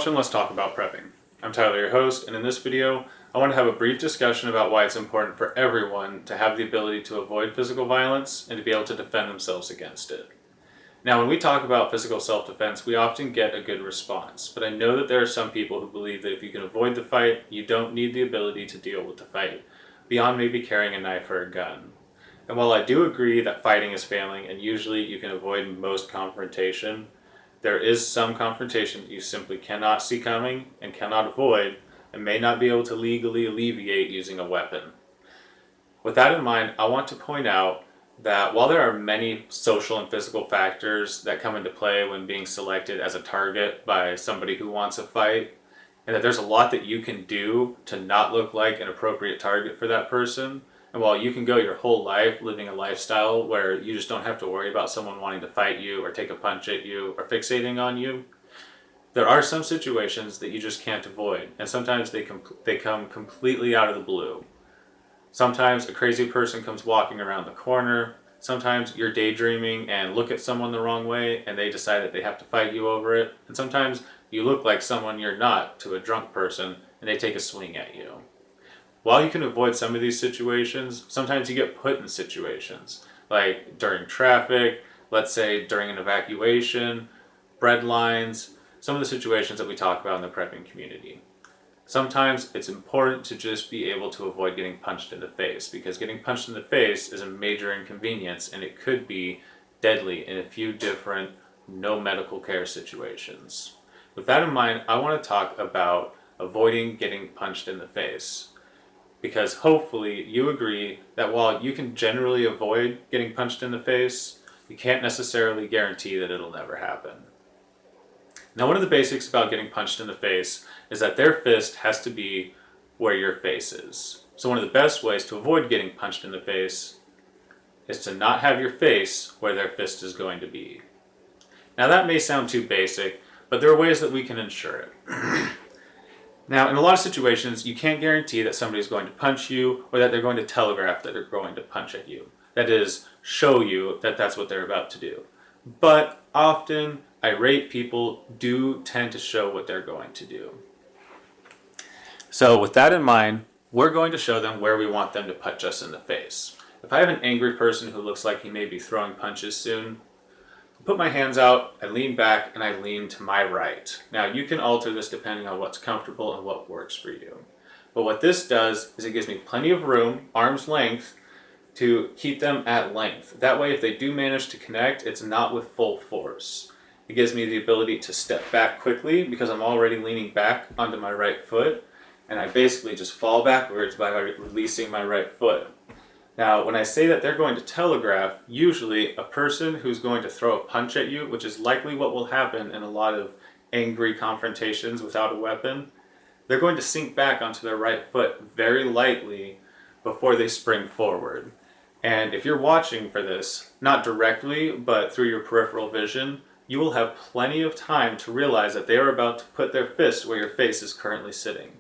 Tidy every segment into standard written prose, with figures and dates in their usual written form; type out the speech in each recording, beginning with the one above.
watching Let's Talk About Prepping. I'm Tyler, your host, and in this video, I want to have a brief discussion about why it's important for everyone to have the ability to avoid physical violence and to be able to defend themselves against it. Now, when we talk about physical self-defense, we often get a good response, but I know that there are some people who believe that if you can avoid the fight, you don't need the ability to deal with the fight, beyond maybe carrying a knife or a gun. And while I do agree that fighting is failing and usually you can avoid most confrontation, there is some confrontation that you simply cannot see coming and cannot avoid and may not be able to legally alleviate using a weapon. With that in mind, I want to point out that while there are many social and physical factors that come into play when being selected as a target by somebody who wants a fight, and that there's a lot that you can do to not look like an appropriate target for that person, and while you can go your whole life living a lifestyle where you just don't have to worry about someone wanting to fight you or take a punch at you or fixating on you, there are some situations that you just can't avoid, and sometimes they come completely out of the blue. Sometimes a crazy person comes walking around the corner. Sometimes you're daydreaming and look at someone the wrong way and they decide that they have to fight you over it. And sometimes you look like someone you're not to a drunk person and they take a swing at you. While you can avoid some of these situations, sometimes you get put in situations, like during traffic, let's say during an evacuation, bread lines, some of the situations that we talk about in the prepping community. Sometimes it's important to just be able to avoid getting punched in the face, because getting punched in the face is a major inconvenience and it could be deadly in a few different no medical care situations. With that in mind, I want to talk about avoiding getting punched in the face. Because hopefully you agree that while you can generally avoid getting punched in the face, you can't necessarily guarantee that it'll never happen. Now, one of the basics about getting punched in the face is that their fist has to be where your face is. So one of the best ways to avoid getting punched in the face is to not have your face where their fist is going to be. Now, that may sound too basic, but there are ways that we can ensure it. Now, in a lot of situations, you can't guarantee that somebody's going to punch you or that they're going to telegraph that they're going to punch at you. That is, show you that that's what they're about to do. But often, irate people do tend to show what they're going to do. So with that in mind, we're going to show them where we want them to punch us in the face. If I have an angry person who looks like he may be throwing punches soon, I put my hands out, I lean back, and I lean to my right. Now, you can alter this depending on what's comfortable and what works for you. But what this does is it gives me plenty of room, arm's length, to keep them at length. That way, if they do manage to connect, it's not with full force. It gives me the ability to step back quickly because I'm already leaning back onto my right foot, and I basically just fall backwards by releasing my right foot. Now, when I say that they're going to telegraph, usually a person who's going to throw a punch at you, which is likely what will happen in a lot of angry confrontations without a weapon, they're going to sink back onto their right foot very lightly before they spring forward. And if you're watching for this, not directly, but through your peripheral vision, you will have plenty of time to realize that they are about to put their fist where your face is currently sitting.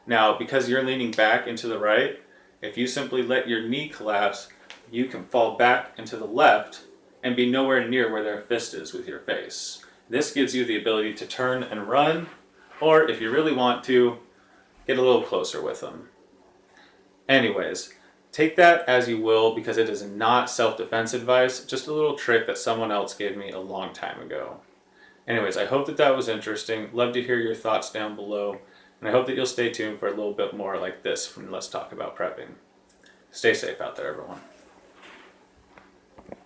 Now, because you're leaning back into the right, if you simply let your knee collapse, you can fall back into the left and be nowhere near where their fist is with your face. This gives you the ability to turn and run, or if you really want to, get a little closer with them. Anyways, take that as you will, because it is not self-defense advice, just a little trick that someone else gave me a long time ago. Anyways, I hope that was interesting. Love to hear your thoughts down below. And I hope that you'll stay tuned for a little bit more like this from Let's Talk About Prepping. Stay safe out there, everyone.